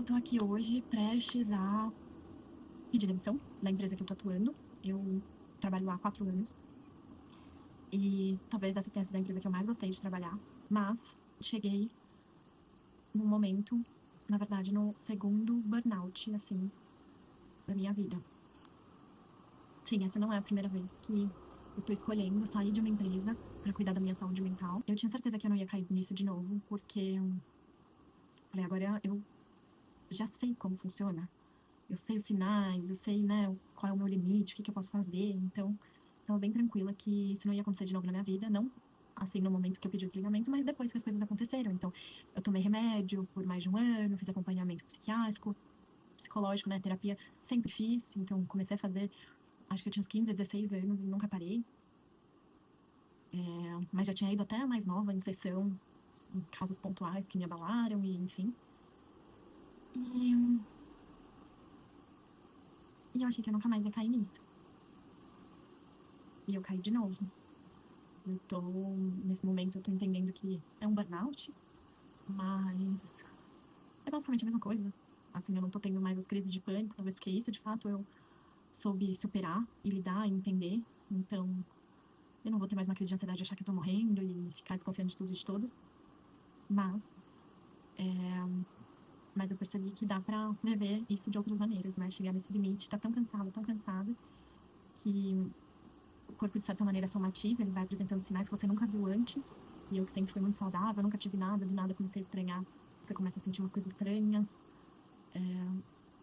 Eu tô aqui hoje prestes a pedir demissão da empresa que eu tô atuando. Eu trabalho lá há 4 anos e talvez essa tenha sido a empresa que eu mais gostei de trabalhar, mas cheguei num momento, na verdade, no segundo burnout, assim, da minha vida. Sim, essa não é a primeira vez que eu tô escolhendo sair de uma empresa pra cuidar da minha saúde mental. Eu tinha certeza que eu não ia cair nisso de novo, porque eu falei, agora eu já sei como funciona. Eu sei os sinais, eu sei, né, qual é o meu limite, o que que eu posso fazer. Então, estava bem tranquila que isso não ia acontecer de novo na minha vida, não assim no momento que eu pedi o desligamento, mas depois que as coisas aconteceram. Então, eu tomei remédio por mais de um ano, fiz acompanhamento psiquiátrico, psicológico, né, terapia, sempre fiz. Então, comecei a fazer, acho que eu tinha uns 15, 16 anos e nunca parei. Mas já tinha ido até mais nova em sessão, em casos pontuais que me abalaram e enfim. E, e eu achei que eu nunca mais ia cair nisso. E eu caí de novo. Eu tô, nesse momento, eu tô entendendo que é um burnout, mas é basicamente a mesma coisa. Assim, eu não tô tendo mais as crises de pânico, talvez porque isso, de fato, eu soube superar e lidar e entender. Então, eu não vou ter mais uma crise de ansiedade de achar que eu tô morrendo e ficar desconfiando de tudo e de todos. Mas, mas eu percebi que dá pra viver isso de outras maneiras, né? Chegar nesse limite, tá tão cansada, que o corpo, de certa maneira, somatiza, ele vai apresentando sinais que você nunca viu antes. E eu que sempre fui muito saudável, nunca tive nada, do nada comecei a estranhar. Você começa a sentir umas coisas estranhas.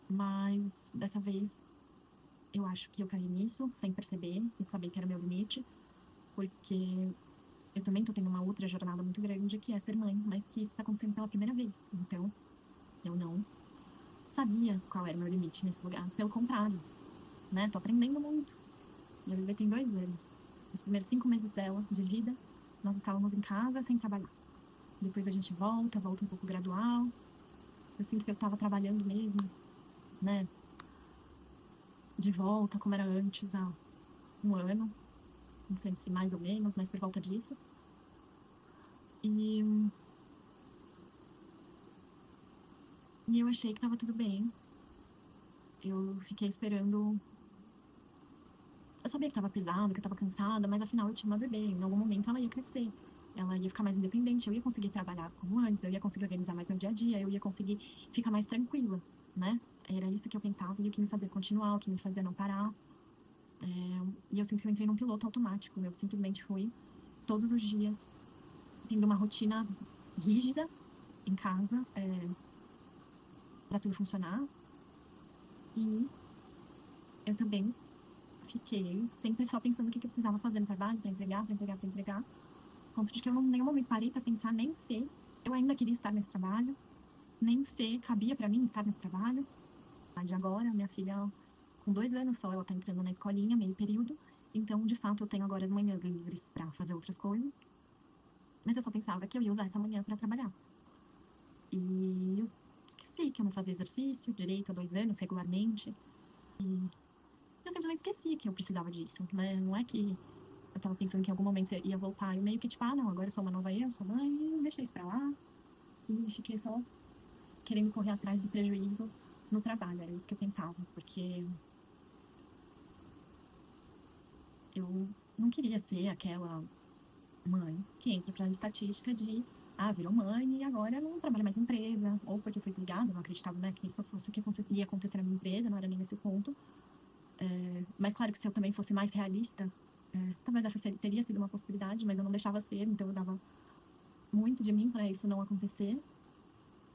Mas dessa vez eu acho que eu caí nisso, sem perceber, sem saber que era meu limite, porque eu também tô tendo uma outra jornada muito grande, que é ser mãe, mas que isso tá acontecendo pela primeira vez. Então, eu não sabia qual era o meu limite nesse lugar. Pelo contrário, né? Tô aprendendo muito. Minha bebê tem 2 anos. Os primeiros 5 meses dela, de vida, nós estávamos em casa sem trabalhar. Depois a gente volta um pouco gradual. Eu sinto que eu estava trabalhando mesmo, né? De volta, como era antes, há um ano. Não sei se mais ou menos, mas por volta disso. E, e eu achei que estava tudo bem. Eu fiquei esperando. Eu sabia que estava pesado, que eu estava cansada, mas afinal eu tinha uma bebê. Em algum momento ela ia crescer. Ela ia ficar mais independente, eu ia conseguir trabalhar como antes, eu ia conseguir organizar mais meu dia a dia, eu ia conseguir ficar mais tranquila, né? Era isso que eu pensava e o que me fazia continuar, o que me fazia não parar. E eu sinto que eu entrei num piloto automático. Eu simplesmente fui todos os dias tendo uma rotina rígida em casa, para tudo funcionar. E eu também fiquei sempre só pensando o que que eu precisava fazer no trabalho para entregar, para entregar, para entregar. Ponto de que eu em nenhum momento parei para pensar nem se eu ainda queria estar nesse trabalho, nem se cabia para mim estar nesse trabalho. De agora, minha filha, com 2 anos só, ela tá entrando na escolinha, meio período. Então, de fato, eu tenho agora as manhãs livres para fazer outras coisas. Mas eu só pensava que eu ia usar essa manhã para trabalhar. E eu esqueci que eu não fazia exercício direito há 2 anos, regularmente. Eu simplesmente esqueci que eu precisava disso, né? Não é que eu tava pensando que em algum momento eu ia voltar. Eu meio que, tipo, ah, não, agora eu sou uma nova eu, sou mãe, e deixei isso pra lá. E fiquei só querendo correr atrás do prejuízo no trabalho. Era isso que eu pensava, porque eu não queria ser aquela mãe que entra pra estatística de, ah, virou mãe e agora não trabalha mais em empresa, ou porque foi desligada, não acreditava, né, que isso fosse o que ia acontecer na minha empresa, não era nem nesse ponto. Mas claro que se eu também fosse mais realista, talvez essa teria sido uma possibilidade, mas eu não deixava ser, então eu dava muito de mim para isso não acontecer.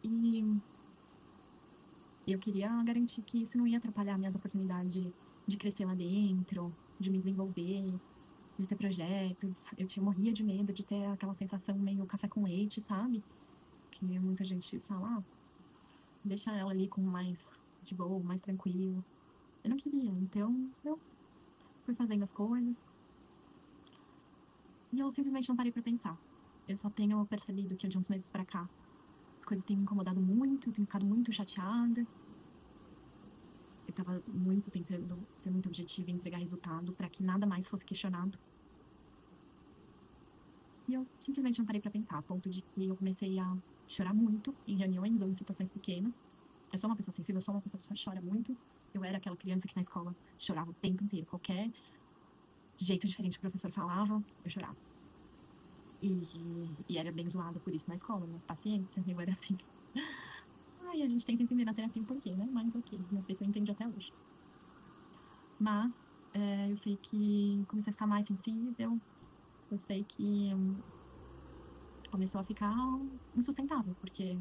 E eu queria garantir que isso não ia atrapalhar minhas oportunidades de crescer lá dentro, de me desenvolver, de ter projetos. Morria de medo de ter aquela sensação meio café com leite, sabe? Que muita gente fala, ah, deixa ela ali com mais de boa, mais tranquilo. Eu não queria, então eu fui fazendo as coisas e eu simplesmente não parei pra pensar. Eu só tenho percebido que de uns meses pra cá as coisas têm me incomodado muito, eu tenho ficado muito chateada. Eu tava muito tentando ser muito objetiva e entregar resultado pra que nada mais fosse questionado. E eu simplesmente não parei pra pensar, a ponto de que eu comecei a chorar muito em reuniões ou em situações pequenas. Eu sou uma pessoa sensível, eu sou uma pessoa que chora muito. Eu era aquela criança que na escola chorava o tempo inteiro. Qualquer jeito diferente que o professor falava, eu chorava. E era bem zoada por isso na escola, mas paciência, eu era assim. Ai, a gente tenta entender na terapia o porquê, né? Mas ok, não sei se eu entendi até hoje. Mas eu sei que comecei a ficar mais sensível, eu sei que começou a ficar insustentável, porque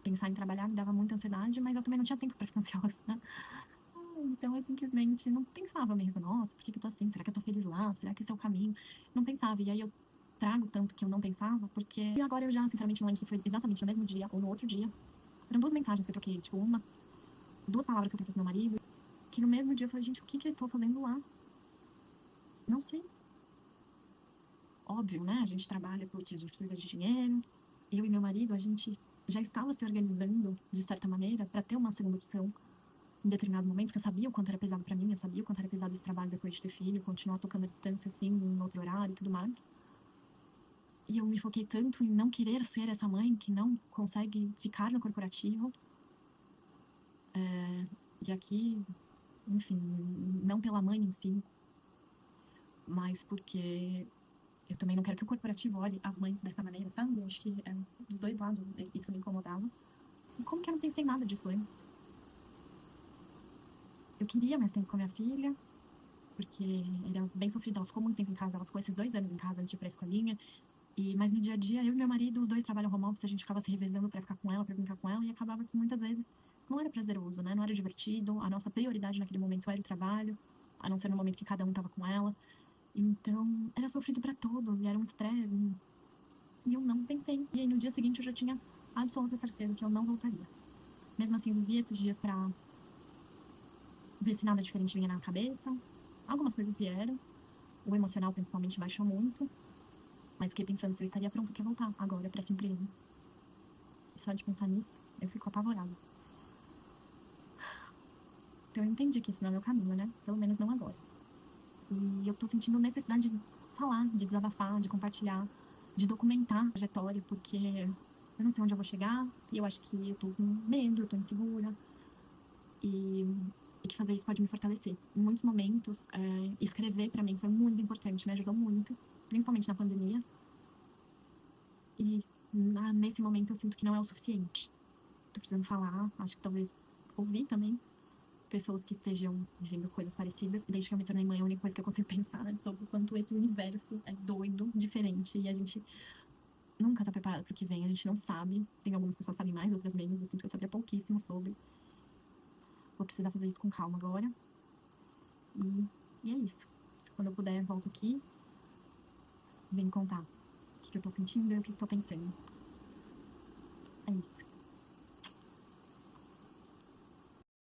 pensar em trabalhar me dava muita ansiedade, mas eu também não tinha tempo para ficar ansiosa, né? Então eu simplesmente não pensava mesmo, nossa, por que eu tô assim? Será que eu tô feliz lá? Será que esse é o caminho? Não pensava. E aí eu trago tanto que eu não pensava, porque e agora eu já, sinceramente, não lembro se foi exatamente no mesmo dia ou no outro dia. Foram duas mensagens que eu troquei, tipo, duas palavras que eu troquei com meu marido, que no mesmo dia eu falei, gente, o que que eu estou fazendo lá? Não sei. Óbvio, né? A gente trabalha porque a gente precisa de dinheiro. Eu e meu marido, a gente já estava se organizando, de certa maneira, para ter uma segunda opção em determinado momento, porque eu sabia o quanto era pesado para mim, eu sabia o quanto era pesado esse trabalho depois de ter filho, continuar tocando a distância assim, em outro horário e tudo mais. E eu me foquei tanto em não querer ser essa mãe que não consegue ficar no corporativo. E aqui, enfim, não pela mãe em si, mas porque eu também não quero que o corporativo olhe as mães dessa maneira, sabe? Eu acho que dos dois lados isso me incomodava. E como que eu não pensei nada disso antes? Eu queria mais tempo com a minha filha, porque era bem sofrida. Ela ficou muito tempo em casa, ela ficou esses 2 anos em casa antes de ir pra escolinha. Mas no dia a dia, eu e meu marido, os dois trabalham home office, a gente ficava se revezando pra ficar com ela, pra brincar com ela, e acabava que muitas vezes isso não era prazeroso, né? Não era divertido. A nossa prioridade naquele momento era o trabalho, a não ser no momento que cada um tava com ela. Então, era sofrido pra todos, e era um estresse. E eu não pensei. E aí no dia seguinte eu já tinha absoluta certeza que eu não voltaria. Mesmo assim, eu vivi esses dias pra ver se nada diferente vinha na cabeça. Algumas coisas vieram, o emocional principalmente baixou muito, mas fiquei pensando se eu estaria pronta pra voltar agora pra essa empresa. E só de pensar nisso, eu fico apavorada. Então eu entendi que esse não é o meu caminho, né? Pelo menos não agora. E eu tô sentindo necessidade de falar, de desabafar, de compartilhar, de documentar a trajetória, porque eu não sei onde eu vou chegar, e eu acho que eu tô com medo, eu tô insegura, e, e que fazer isso pode me fortalecer. Em muitos momentos, escrever pra mim foi muito importante, me ajudou muito, principalmente na pandemia, e nesse momento eu sinto que não é o suficiente. Tô precisando falar, acho que talvez ouvir também pessoas que estejam vivendo coisas parecidas. Desde que eu me tornei mãe, a única coisa que eu consigo pensar é sobre o quanto esse universo é doido, diferente, e a gente nunca tá preparado pro que vem, a gente não sabe. Tem algumas pessoas que sabem mais, outras menos. Eu sinto que eu sabia pouquíssimo sobre. Vou precisar fazer isso com calma agora. E é isso. Quando eu puder, volto aqui, vem contar o que eu tô sentindo e o que eu tô pensando. É isso.